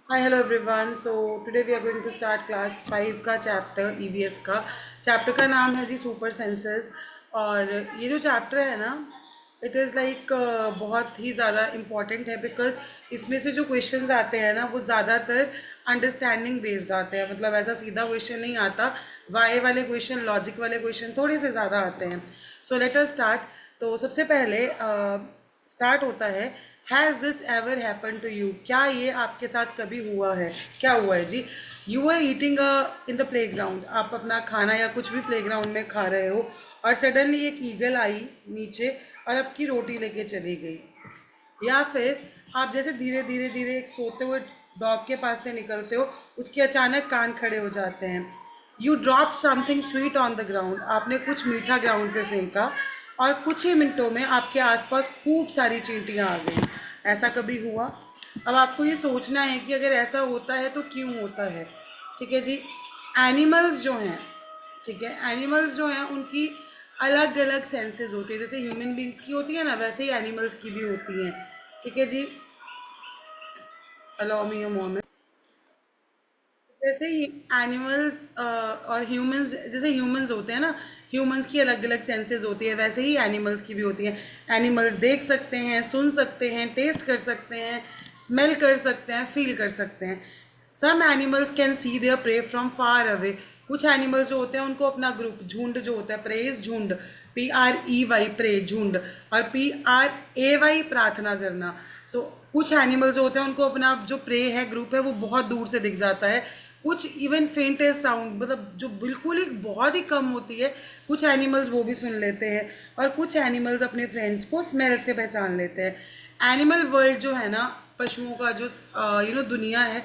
Hi, hello everyone. So today we are going to start class 5 का chapter EVS का chapter का नाम है जी सुपर सेंसेस। और ये जो चैप्टर है ना, इट इज़ लाइक बहुत ही ज़्यादा इम्पॉर्टेंट है बिकॉज इसमें से जो क्वेश्चंस आते हैं ना वो ज़्यादातर अंडरस्टैंडिंग बेस्ड आते हैं। मतलब ऐसा सीधा क्वेश्चन नहीं आता। वाई वाले क्वेश्चन, लॉजिक वाले क्वेश्चन थोड़े से ज़्यादा आते हैं। So let us start. तो सबसे पहले स्टार्ट होता है, has this ever happen to you? क्या ये आपके साथ कभी हुआ है? क्या हुआ है जी? You are eating in the playground, आप अपना खाना या कुछ भी प्ले ग्राउंड में खा रहे हो और सडनली एक ईगल आई नीचे और आपकी रोटी लेके चली गई। या फिर आप जैसे धीरे धीरे धीरे एक सोते हुए डॉग के पास से निकलते हो, उसके अचानक कान खड़े हो जाते हैं। You drop something sweet on the ground, आपने कुछ मीठा ग्राउंड पे फेंका और कुछ ही मिनटों में आपके आसपास खूब सारी चींटियां आ गई। ऐसा कभी हुआ? अब आपको ये सोचना है कि अगर ऐसा होता है तो क्यों होता है। ठीक है जी। एनिमल्स जो हैं, ठीक है, एनिमल्स जो हैं उनकी अलग अलग सेंसेस होती है। जैसे ह्यूमन बींग्स की होती है ना, वैसे ही एनिमल्स की भी होती हैं। ठीक है जी। Allow me a moment. जैसे ही एनिमल्स और ह्यूमंस, जैसे ह्यूमंस होते हैं ना, ह्यूमंस की अलग अलग सेंसेस होती है, वैसे ही एनिमल्स की भी होती है। एनिमल्स देख सकते हैं, सुन सकते हैं, टेस्ट कर सकते हैं, स्मेल कर सकते हैं, फील कर सकते हैं। Some animals can see their prey from far away. कुछ एनिमल्स जो होते हैं उनको अपना ग्रुप, झुंड जो होता है, प्रेज झुंड, PREY प्रे झुंड, और PRAY प्रार्थना करना। सो कुछ एनिमल जो होते हैं उनको अपना जो प्रे है, ग्रुप है, वो बहुत दूर से दिख जाता है। कुछ इवन फेंटेस्ट साउंड, मतलब जो बिल्कुल ही बहुत ही कम होती है, कुछ एनिमल्स वो भी सुन लेते हैं। और कुछ एनिमल्स अपने फ्रेंड्स को स्मेल से पहचान लेते हैं। एनिमल वर्ल्ड जो है ना, पशुओं का जो दुनिया है,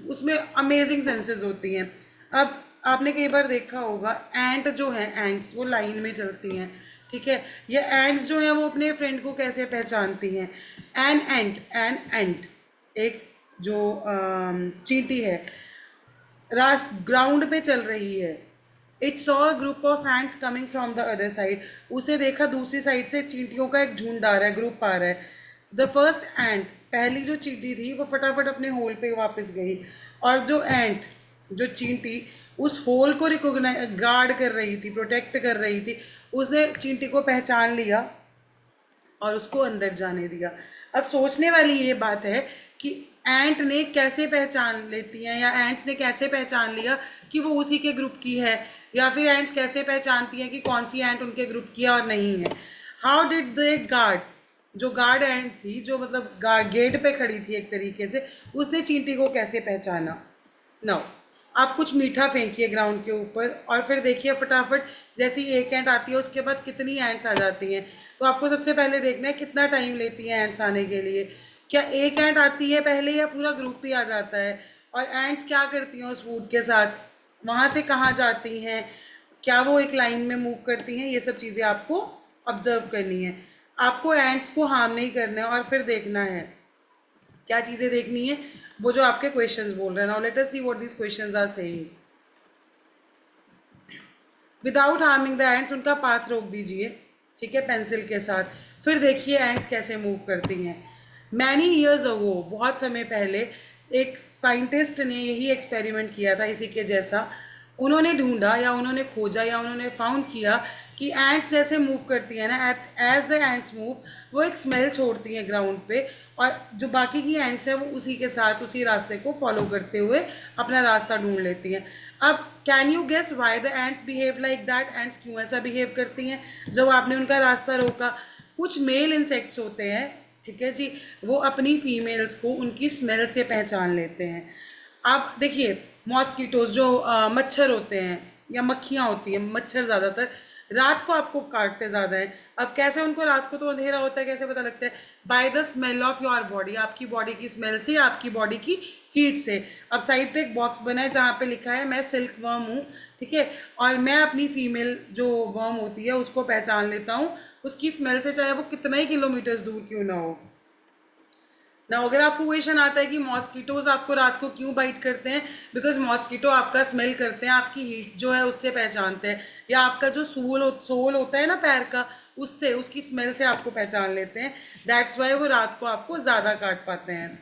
उसमें अमेजिंग सेंसेस होती हैं। अब आपने कई बार देखा होगा, एंट जो है, एंट्स वो लाइन में चलती हैं। ठीक है, ये एंट्स जो हैं वो अपने फ्रेंड को कैसे पहचानती हैं? एन एंट एक जो चींटी है, रात ग्राउंड पे चल रही है। It saw a group of ants coming from the other side, उसे देखा दूसरी साइड से चींटियों का एक झुंड आ रहा है, ग्रुप आ रहा है। द फर्स्ट एंट, पहली जो चींटी थी वो फटाफट अपने होल पे वापस गई। और जो एंट, जो चींटी उस होल को रिकोगनाइज, गार्ड कर रही थी, प्रोटेक्ट कर रही थी, उसने चींटी को पहचान लिया और उसको अंदर जाने दिया। अब सोचने वाली ये बात है कि एंट ने कैसे पहचान लेती हैं, या एंट्स ने कैसे पहचान लिया कि वो उसी के ग्रुप की है, या फिर एंट्स कैसे पहचानती हैं कि कौन सी एंट उनके ग्रुप की है और नहीं है? हाउ डिड दे गार्ड, जो गार्ड एंट थी, जो मतलब गार्ड गेट पे खड़ी थी एक तरीके से, उसने चींटी को कैसे पहचाना? नो, आप कुछ मीठा फेंकिए ग्राउंड के ऊपर और फिर देखिए फटाफट जैसी एक एंट आती है उसके बाद कितनी एंट्स आ जाती हैं। तो आपको सबसे पहले देखना है कितना टाइम लेती हैं एंट्स आने के लिए। क्या एक एंट आती है पहले या पूरा ग्रुप ही आ जाता है? और एंट्स क्या करती हैं उस फूड के साथ, वहाँ से कहाँ जाती हैं, क्या वो एक लाइन में मूव करती हैं? ये सब चीज़ें आपको ऑब्जर्व करनी है। आपको एंट्स को हार्म नहीं करना है और फिर देखना है क्या चीज़ें देखनी है, वो जो आपके क्वेश्चंस बोल रहे हैं। Now let us see what these questions are saying. Without harming the ants, उनका पाथ रोक दीजिए, ठीक है, पेंसिल के साथ। फिर देखिए एंड्स कैसे मूव करती हैं। मैनी ईयर्स अगो, बहुत समय पहले एक साइंटिस्ट ने यही एक्सपेरिमेंट किया था, इसी के जैसा। उन्होंने ढूंढा या उन्होंने खोजा या उन्होंने फाउंड किया कि एंट्स जैसे मूव करती हैं ना, एज द एंट्स मूव, वो एक स्मेल छोड़ती हैं ग्राउंड पे, और जो बाकी की एंट्स हैं वो उसी के साथ उसी रास्ते को फॉलो करते हुए अपना रास्ता ढूंढ लेती हैं। अब can you guess why the ants behave like that? Ants क्यों ऐसा बिहेव करती हैं जब आपने उनका रास्ता रोका? कुछ मेल इंसेक्ट्स होते हैं, ठीक है जी, वो अपनी फीमेल्स को उनकी स्मेल से पहचान लेते हैं। आप देखिए, मॉस्किटोज जो मच्छर होते हैं या मक्खियाँ होती हैं, मच्छर ज़्यादातर रात को आपको काटते ज़्यादा है। अब कैसे उनको, रात को तो अंधेरा होता है, कैसे पता लगता है? By the smell of your body, आपकी बॉडी की स्मेल से, आपकी बॉडी की हीट से। अब साइड पे एक बॉक्स बना है जहाँ पे लिखा है मैं सिल्क वर्म हूँ, ठीक है, और मैं अपनी फीमेल जो वर्म होती है उसको पहचान लेता हूँ उसकी स्मेल से, चाहे वो कितना ही किलोमीटर्स दूर क्यों ना हो ना। अगर आपको क्वेश्चन आता है कि मॉस्किटोज आपको रात को क्यों बाइट करते हैं, बिकॉज मॉस्किटो आपका स्मेल करते हैं, आपकी हीट जो है उससे पहचानते हैं, या आपका जो सोल होता है ना पैर का, उससे, उसकी स्मेल से आपको पहचान लेते हैं। दैट्स वाई वो रात को आपको ज़्यादा काट पाते हैं।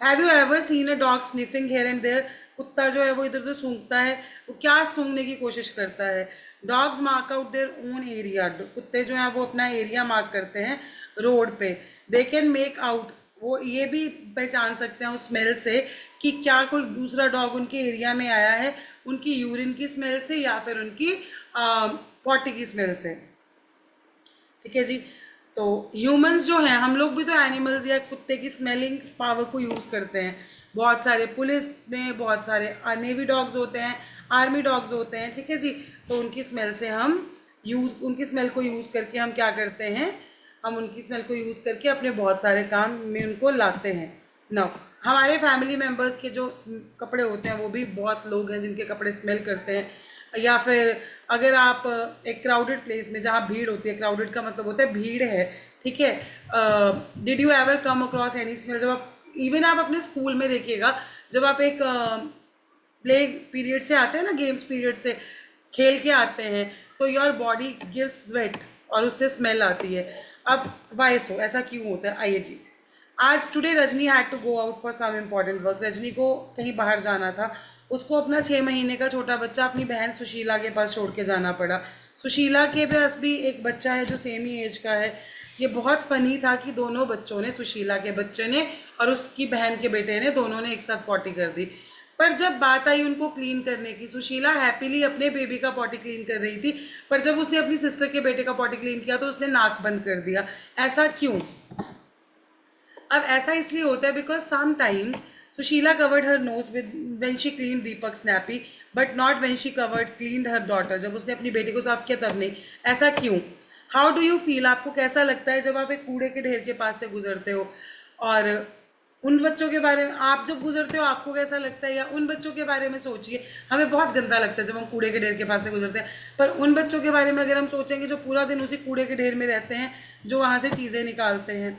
Have you ever seen a dog sniffing here and there? कुत्ता जो है वो इधर उधर सूंघता है, वो क्या सूंघने की कोशिश करता है? Dogs mark out their own area, कुत्ते जो हैं वो अपना एरिया मार्क करते हैं रोड पे। दे कैन मेक आउट, वो ये भी पहचान सकते हैं उस स्मेल से कि क्या कोई दूसरा डॉग उनके एरिया में आया है, उनकी यूरिन की स्मेल से या फिर उनकी पॉटी की स्मेल से। ठीक है जी। तो ह्यूमंस जो हैं, हम लोग भी तो एनिमल्स या कुत्ते की स्मेलिंग पावर को यूज़ करते हैं। बहुत सारे पुलिस में बहुत सारे नेवी डॉग्स होते हैं, आर्मी डॉग्स होते हैं। ठीक है जी। तो उनकी स्मेल से हम उनकी स्मेल को यूज़ करके हम क्या करते हैं, हम उनकी स्मेल को यूज़ करके अपने बहुत सारे काम में उनको लाते हैं। नाउ हमारे फैमिली मेम्बर्स के जो कपड़े होते हैं वो भी बहुत लोग हैं जिनके कपड़े स्मेल करते हैं। या फिर अगर आप एक क्राउडेड प्लेस में जहाँ भीड़ होती है, क्राउडेड का मतलब होता है भीड़ है, ठीक है। Did you ever come across any smell? जब आप इवन आप अपने स्कूल में देखिएगा, जब आप एक प्ले पीरियड से आते हैं ना, गेम्स पीरियड से खेल के आते हैं, तो योर बॉडी गिव्स स्वेट और उससे स्मेल आती है। अब वाई सो, ऐसा क्यों होता है? आइए जी। आज today Rajni had to go out for some important work. Rajni को कहीं बाहर जाना था, उसको अपना 6 महीने का छोटा बच्चा अपनी बहन सुशीला के पास छोड़ के जाना पड़ा। सुशीला के पास भी एक बच्चा है जो सेम ही एज का है। ये बहुत फनी था कि दोनों बच्चों ने, सुशीला के बच्चे ने और उसकी बहन के बेटे ने, दोनों ने एक साथ पॉटी कर दी। पर जब बात आई उनको क्लीन करने की, सुशीला हैप्पीली अपने बेबी का पॉटी क्लीन कर रही थी, पर जब उसने अपनी सिस्टर के बेटे का पॉटी क्लीन किया तो उसने नाक बंद कर दिया। ऐसा क्यों? अब ऐसा इसलिए होता है because sometimes Sushila covered her nose with when she clean Deepak snappy, but not when she covered clean her daughter. जब उसने अपनी बेटी को साफ किया तब नहीं। ऐसा क्यों? How do you feel? आपको कैसा लगता है जब आप एक कूड़े के ढेर के पास से गुजरते हो? और उन बच्चों के बारे में आप जब गुजरते हो आपको कैसा लगता है? या उन बच्चों के बारे में सोचिए, हमें बहुत गंदा लगता है जब हम कूड़े के ढेर के पास से गुजरते हैं। पर उन बच्चों के बारे में अगर हम सोचेंगे जो पूरा दिन उसी कूड़े के ढेर में रहते हैं, जो वहाँ से चीज़ें निकालते हैं।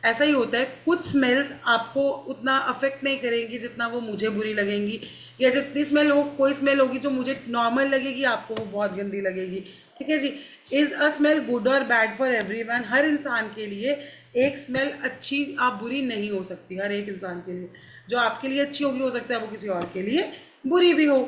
ऐसा ही होता है, कुछ स्मेल्स आपको उतना अफेक्ट नहीं करेंगी जितना वो मुझे बुरी लगेंगी, या जितनी स्मेल हो, कोई स्मेल होगी जो मुझे नॉर्मल लगेगी, आपको वो बहुत गंदी लगेगी। ठीक है जी। इज़ अ स्मेल गुड और बैड फॉर एवरीवन? हर इंसान के लिए एक स्मेल अच्छी आप बुरी नहीं हो सकती। हर एक इंसान के लिए जो आपके लिए अच्छी होगी, हो सकता है वो किसी और के लिए बुरी भी हो।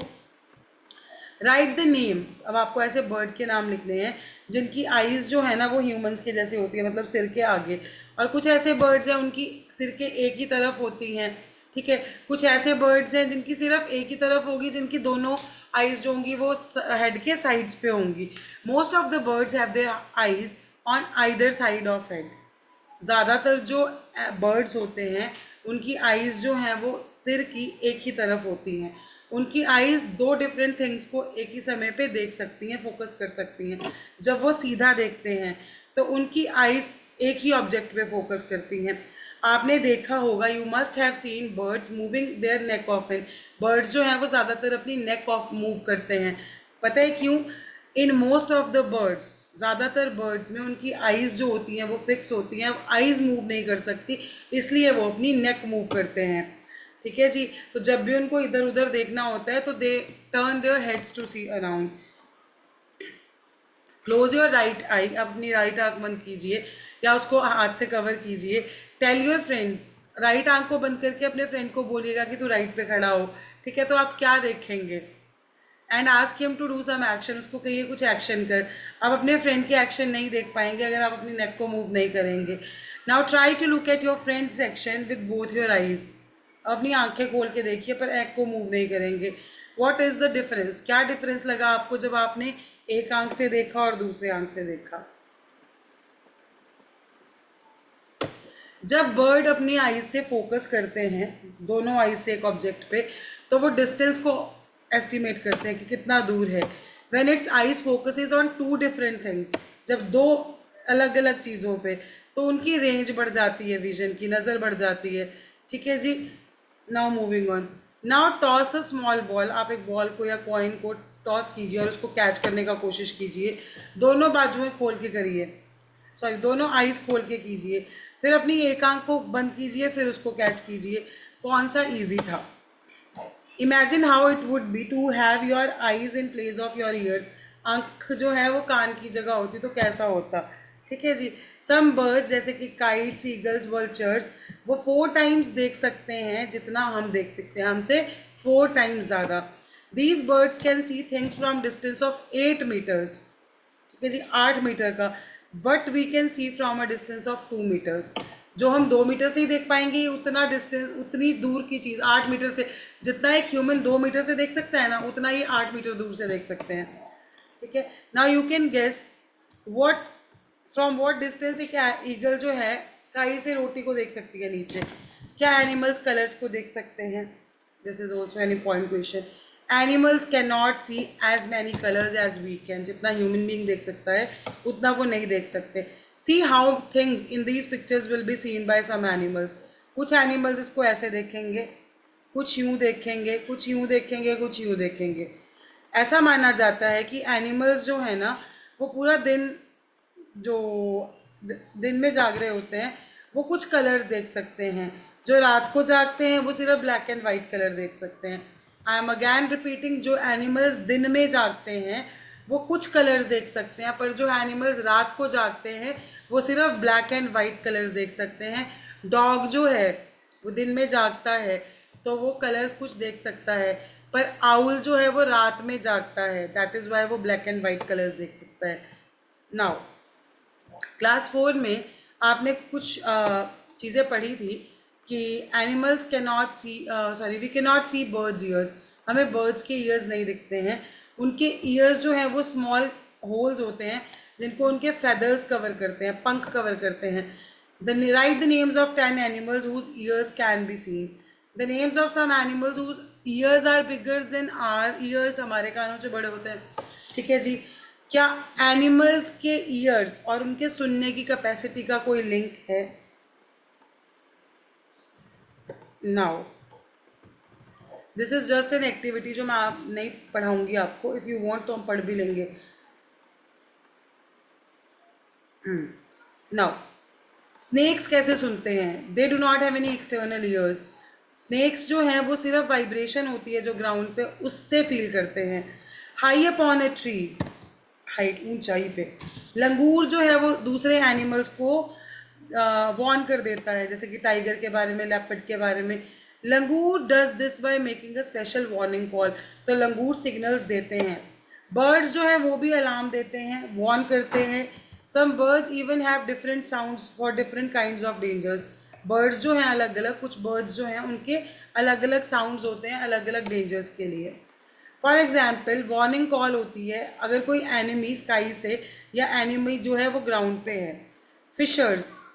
Right the names. अब आपको ऐसे बर्ड के नाम लिखने हैं जिनकी आईज जो है ना वो ह्यूमंस के जैसे होती है, मतलब सिर के आगे। और कुछ ऐसे बर्ड्स हैं उनकी सिर के एक ही तरफ होती हैं। ठीक है। कुछ ऐसे बर्ड्स हैं जिनकी सिर्फ एक ही तरफ होगी, जिनकी दोनों आईज जो होंगी वो हेड के साइड्स पे होंगी। Most of the birds have their eyes on either side of head. ज़्यादातर जो बर्ड्स होते हैं उनकी आईज़ जो हैं वो सिर की एक ही तरफ होती हैं। उनकी आईज़ दो डिफरेंट थिंग्स को एक ही समय पे देख सकती हैं, फोकस कर सकती हैं। जब वो सीधा देखते हैं तो उनकी आईज़ एक ही ऑब्जेक्ट पे फोकस करती हैं। आपने देखा होगा, you must have seen birds moving their neck often. Birds जो हैं वो ज़्यादातर अपनी नेक ऑफ मूव करते हैं। पता है क्यों? In most of the birds, ज़्यादातर बर्ड्स में उनकी आईज़ जो होती हैं वो फिक्स होती हैं, आईज़ मूव नहीं कर सकती, इसलिए वो अपनी नेक मूव करते हैं। ठीक है जी। तो जब भी उनको इधर उधर देखना होता है तो they turn their heads to see around. Close your right eye. अपनी राइट आंख बंद कीजिए या उसको हाथ से कवर कीजिए। टेल योर फ्रेंड, राइट आंख को बंद करके अपने फ्रेंड को बोलिएगा कि तू राइट पे खड़ा हो। ठीक है। तो आप क्या देखेंगे? And ask him to do some action. उसको कहिए कुछ एक्शन कर। आप अपने फ्रेंड के एक्शन नहीं देख पाएंगे अगर आप अपनी नेक को मूव नहीं करेंगे। Now try to look at your friends action with both your eyes. अपनी आंखें खोल के देखिए पर नेक को मूव नहीं करेंगे। What is the difference? क्या डिफरेंस लगा आपको जब आपने एक आंख से देखा और दूसरे आंख से देखा? जब बर्ड अपनी आईज से फोकस करते हैं, दोनों आईज से एक ऑब्जेक्ट पे, तो वो डिस्टेंस को एस्टिमेट करते हैं कि कितना दूर है। When its eyes focuses on two different things, जब दो अलग अलग चीज़ों पे, तो उनकी रेंज बढ़ जाती है, विजन की, नज़र बढ़ जाती है। ठीक है जी। Now moving on. Now toss a small ball. आप एक बॉल को या कॉइन को टॉस कीजिए और उसको कैच करने का कोशिश कीजिए। दोनों बाजुएं खोल के करिए, सॉरी दोनों आईज खोल के कीजिए। फिर अपनी एक आंख को बंद कीजिए, फिर उसको कैच कीजिए। कौन सा इजी था? Imagine how it would be to have your eyes in place of your ears. आंख जो है वो कान की जगह होती तो कैसा होता? ठीक है जी। सम बर्ड्स जैसे कि काइट्स, ईगल्स, वल्चर्स वो 4 टाइम्स देख सकते हैं जितना हम देख सकते हैं, हमसे 4 टाइम्स ज़्यादा। These birds can see things from distance of 8 metres, ठीक है जी, 8 मीटर का, but we can see from a distance of 2 metres. जो हम 2 मीटर से ही देख पाएंगे, उतना डिस्टेंस, उतनी दूर की चीज़ 8 मीटर से, जितना एक ह्यूमन 2 मीटर से देख सकता है ना, उतना ही 8 मीटर दूर से देख सकते हैं, ठीक है। Now you can guess what, from what distance एक ईगल जो है स्काई से रोटी को देख सकती है नीचे। क्या एनिमल्स कलर्स को देख सकते हैं? This is also an important question. Animals can not see as many colours as we can, जितना ह्यूमन बींग देख सकता है उतना वो नहीं देख सकते। See how things in these pictures will be seen by some animals. कुछ एनिमल्स इसको ऐसे देखेंगे, कुछ यूँ देखेंगे, कुछ यूँ देखेंगे, कुछ यूँ देखेंगे। ऐसा माना जाता है कि एनिमल्स जो है ना, वो पूरा दिन जो दिन में जाग रहे होते हैं वो कुछ कलर्स देख सकते हैं, जो रात को जागते हैं वो सिर्फ ब्लैक एंड वाइट कलर देख सकते हैं। आई एम अगैन रिपीटिंग, जो एनिमल्स दिन में जागते हैं वो कुछ कलर्स देख सकते हैं, पर जो एनिमल्स रात को जागते हैं वो सिर्फ ब्लैक एंड वाइट कलर्स देख सकते हैं। डॉग जो है वो दिन में जागता है तो वो कलर्स कुछ देख सकता है, पर आउल जो है वो रात में जागता है, दैट इज़ वाई वो ब्लैक एंड वाइट कलर्स देख सकता है। नाउ क्लास 4 में आपने कुछ चीज़ें पढ़ी थी कि animals can not see, sorry, we can not see birds ears, हमें बर्ड्स के ईयर्स नहीं दिखते हैं। उनके ईयर्स जो हैं वो स्मॉल होल्स होते हैं जिनको उनके फेदर्स कवर करते हैं, पंख कवर करते हैं। Write the names of 10 animals whose ears can be seen. The names of some animals whose ears are bigger than our ears, हमारे कानों से बड़े होते हैं, ठीक है जी। क्या एनिमल्स के ईयर्स और उनके सुनने की कैपेसिटी का कोई लिंक है? Now this is just an activity जो मैं आप नहीं पढ़ाऊंगी आपको, इफ़ यू वांट तो हम पढ़ भी लेंगे। नाउ स्नेक्स कैसे सुनते हैं? They do not have any external ears. Snakes जो हैं वो सिर्फ वाइब्रेशन होती है जो ग्राउंड पे, उससे फील करते हैं। High upon a tree, height, ऊंचाई पे, लंगूर जो है वो दूसरे एनिमल्स को वॉर्न कर देता है, जैसे कि टाइगर के बारे में, लेपर्ड के बारे में। Langur does this by making a special warning call, तो लंगूर सिग्नल्स देते हैं। बर्ड्स जो है वो भी अलार्म देते हैं, वॉर्न करते हैं। Some birds even have different sounds for different kinds of dangers. Birds जो हैं अलग अलग, कुछ बर्ड्स जो हैं उनके अलग अलग साउंड्स होते हैं अलग अलग डेंजर्स के लिए। फॉर एग्जाम्पल वार्निंग कॉल होती है अगर कोई एनिमी स्काई से, या एनिमी जो है वो ग्राउंड पे है।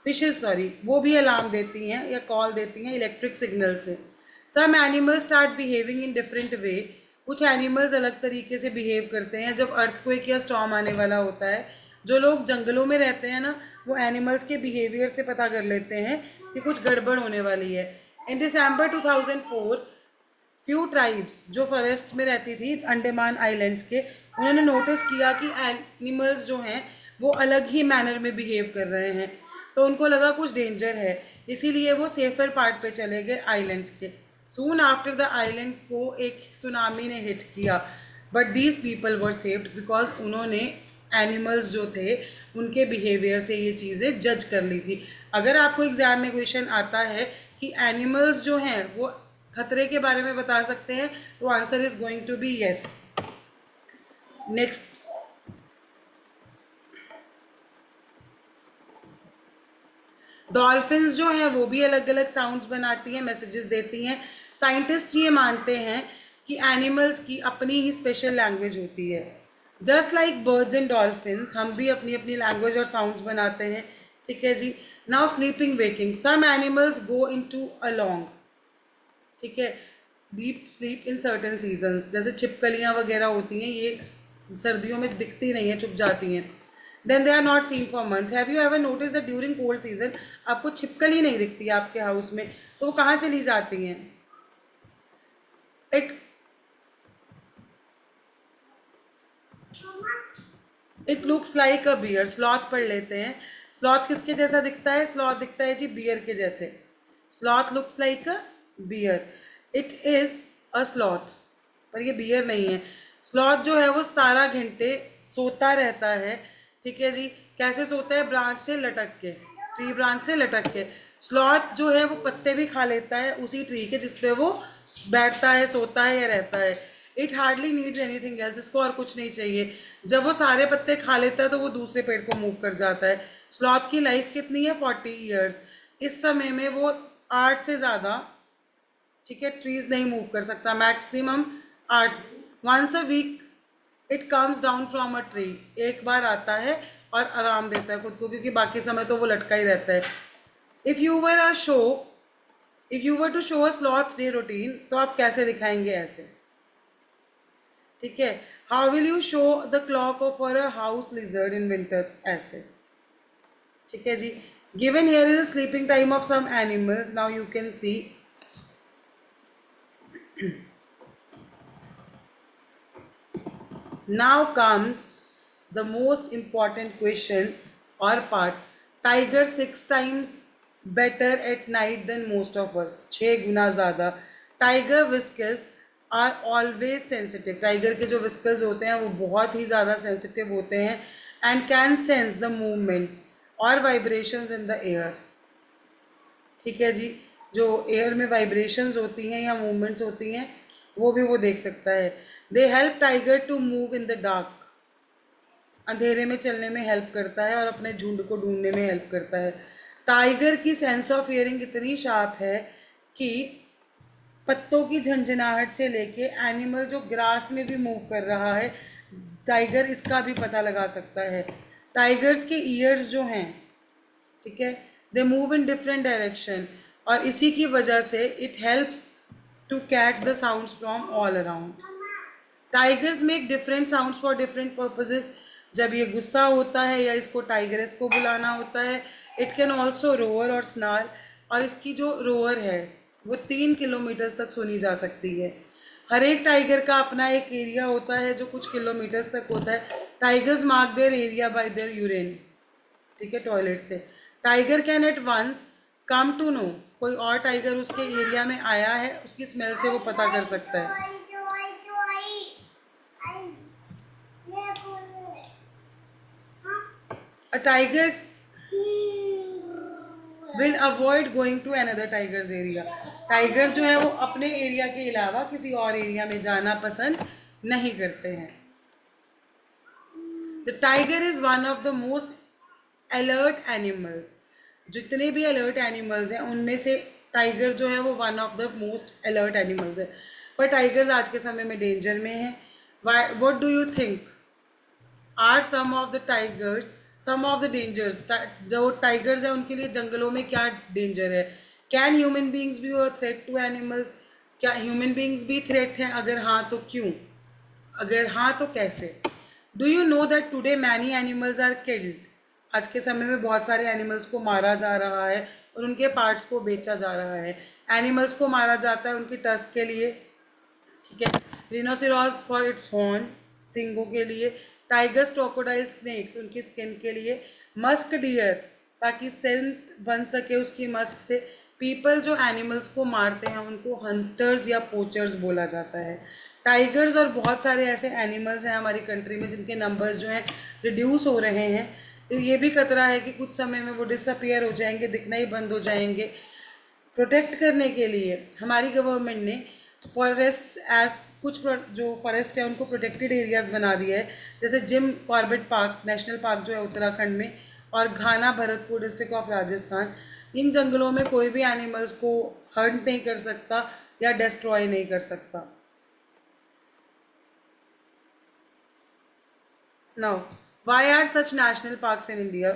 फिशेस सॉरी, वो भी अलार्म देती हैं या कॉल देती हैं इलेक्ट्रिक सिग्नल से। Some animals start behaving in different way, कुछ एनिमल्स अलग तरीके से बिहेव करते हैं जब अर्थक्वेक या स्टॉर्म आने वाला होता है। जो लोग जंगलों में रहते हैं ना, वो एनिमल्स के बिहेवियर से पता कर लेते हैं कि कुछ गड़बड़ होने वाली है। इन दिसंबर 2004 फ्यू ट्राइब्स जो फॉरेस्ट में रहती थी अंडमान आइलैंड्स के, उन्होंने नोटिस किया कि एनिमल्स जो हैं वो अलग ही मैनर में बिहेव कर रहे हैं, तो उनको लगा कुछ डेंजर है, इसीलिए वो सेफर पार्ट पे चले गए आइलैंड्स के। सून आफ्टर द आइलैंड को एक सुनामी ने हिट किया, but these people were saved because उन्होंने एनिमल्स जो थे उनके बिहेवियर से ये चीज़ें जज कर ली थी। अगर आपको एग्जाम में क्वेश्चन आता है कि एनिमल्स जो हैं वो खतरे के बारे में बता सकते हैं, तो answer is going to be yes. Next, dolphins जो हैं वो भी अलग अलग साउंड्स बनाती हैं, मैसेजेस देती हैं। साइंटिस्ट ये मानते हैं कि एनिमल्स की अपनी ही स्पेशल लैंग्वेज होती है। Just like birds and dolphins, हम भी अपनी अपनी लैंग्वेज और साउंड्स बनाते हैं, ठीक है जी। Now sleeping waking, some animals go into a long, ठीक है, deep sleep in certain seasons, जैसे छिपकलियाँ वगैरह होती हैं, ये सर्दियों में दिखती नहीं है, छुप जाती हैं। Then they are not seen for months. Have you ever notice that during cold season आपको छिपकली नहीं दिखती है आपके हाउस में, तो वो कहाँ चली जाती हैं? It it looks like a bear. Sloth पढ़ लेते हैं। स्लॉथ किसके जैसा दिखता है? स्लॉथ दिखता है जी बियर के जैसे। Sloth looks like a bear, it is a sloth, पर ये बियर नहीं है। स्लॉथ जो है वो 17 घंटे सोता रहता है, ठीक है जी। कैसे सोता है? ब्रांच से लटक के, ट्री ब्रांच से लटक के। स्लॉथ जो है वो पत्ते भी खा लेता है उसी ट्री के जिस पे वो बैठता है, सोता है या रहता है। It hardly needs anything else, इसको और कुछ नहीं चाहिए। जब वो सारे पत्ते खा लेता है तो वो दूसरे पेड़ को मूव कर जाता है। स्लॉथ की लाइफ कितनी है? 40 ईयर्स। इस समय में वो 8 से ज़्यादा, ठीक है, ट्रीज नहीं मूव कर सकता, maximum 8। Once a week it comes down from a tree, एक बार आता है और आराम देता है खुद को, क्योंकि बाकी समय तो वो लटका ही रहता है। If you were a show if you were to show a sloth's day routine, तो आप कैसे दिखाएंगे? ऐसे, ठीक है। How will you show the clock off for a house lizard in winters? ऐसे, ठीक है जी। Given here is the sleeping time of some animals, now you can see. Now comes the most important question or part. Tiger 6 times better at night than most of us. 6 गुना ज़्यादा। Tiger whiskers are always sensitive. Tiger के जो whiskers होते हैं वो बहुत ही ज़्यादा sensitive होते हैं and can sense the movements or vibrations in the air. ठीक है जी। जो एयर में वाइब्रेशंस होती हैं या मूवमेंट्स होती हैं वो भी वो देख सकता है। They help tiger to move in the dark, अंधेरे में चलने में हेल्प करता है और अपने झुंड को ढूंढने में हेल्प करता है। टाइगर की सेंस ऑफ हियरिंग इतनी शार्प है कि पत्तों की झंझनाहट से लेके एनिमल जो ग्रास में भी मूव कर रहा है, टाइगर इसका भी पता लगा सकता है। टाइगर्स के ईयर्स जो हैं, ठीक है, they move in different direction, और इसी की वजह से it helps to catch the sounds from all around. Tigers make different sounds for different purposes. जब ये गुस्सा होता है या इसको टाइगरेस को बुलाना होता है, इट कैन ऑल्सो रोअर और स्नार, और इसकी जो रोअर है वो 3 किलोमीटर्स तक सुनी जा सकती है। हर एक टाइगर का अपना एक एरिया होता है जो कुछ किलोमीटर्स तक होता है। Tigers mark their area by their urine, ठीक है, टॉयलेट से। Tiger can at once come to know, कोई और टाइगर उसके एरिया में आया है, उसकी स्मेल से वो पता कर सकता है। A tiger will avoid going to another tiger's area. Tiger जो है वो अपने एरिया के अलावा किसी और एरिया में जाना पसंद नहीं करते हैं। The tiger is one of the most alert animals. जितने भी अलर्ट एनिमल्स हैं उनमें से टाइगर जो है वो one of the most alert animals है। पर टाइगर्स आज के समय में डेंजर में है। What do you think are some of the dangers? जो टाइगर्स हैं उनके लिए जंगलों में क्या डेंजर है? कैन ह्यूमन बींग्स बी और थ्रेट टू एनिमल्स? क्या ह्यूमन बींग्स भी थ्रेट हैं? अगर हाँ तो क्यों? अगर हाँ तो कैसे? Do you know that today many animals are killed? आज के समय में बहुत सारे एनिमल्स को मारा जा रहा है और उनके पार्ट्स को बेचा जा रहा है। एनिमल्स को मारा जाता है उनकी टस्क के लिए, ठीक है। रिनोसिरॉस फॉर इट्स हॉर्न, सिंगों के लिए। टाइगर्स, क्रोकोडाइल, स्नेक्स उनकी स्किन के लिए। मस्क डियर, ताकि सेंट बन सके उसकी मस्क से। पीपल जो एनिमल्स को मारते हैं उनको हंटर्स या पोचर्स बोला जाता है। टाइगर्स और बहुत सारे ऐसे एनिमल्स हैं हमारी कंट्री में जिनके नंबर्स जो हैं रिड्यूस हो रहे हैं। तो ये भी खतरा है कि कुछ समय में वो डिसअपियर हो जाएंगे, दिखना ही बंद हो जाएंगे। प्रोटेक्ट करने के लिए हमारी गवर्नमेंट ने फॉरेस्ट एज कुछ जो फॉरेस्ट है उनको प्रोटेक्टेड एरियाज बना दिया है, जैसे Jim Corbett park national park जो है उत्तराखंड में, और घाना भरतपुर डिस्ट्रिक्ट ऑफ राजस्थान। इन जंगलों में कोई भी एनिमल्स को हर्ट नहीं कर सकता या डिस्ट्रॉय नहीं कर सकता। Now why are such national parks in India?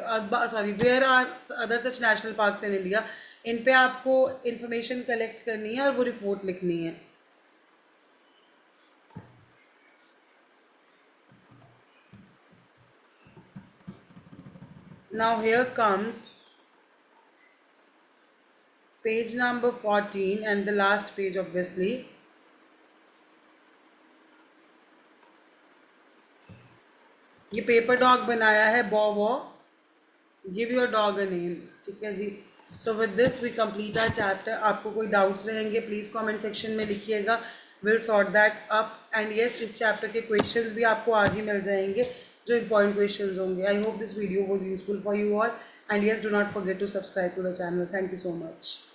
Where are other such national parks in India? इन पे आपको इंफॉर्मेशन कलेक्ट करनी है और वो रिपोर्ट लिखनी है। Now here comes page number 14 and the last page obviously. ये पेपर डॉग बनाया है Bobo, give your dog a name, ठीक है जी। So with this we complete our chapter. आपको कोई डाउट्स रहेंगे प्लीज़ कमेंट सेक्शन में लिखिएगा, will sort that up. And yes, इस चैप्टर के क्वेश्चंस भी आपको आज ही मिल जाएंगे जो इंपॉर्टेंट क्वेश्चंस होंगे। I hope this video was useful for you all. And yes, do not forget to subscribe to the channel. Thank you so much.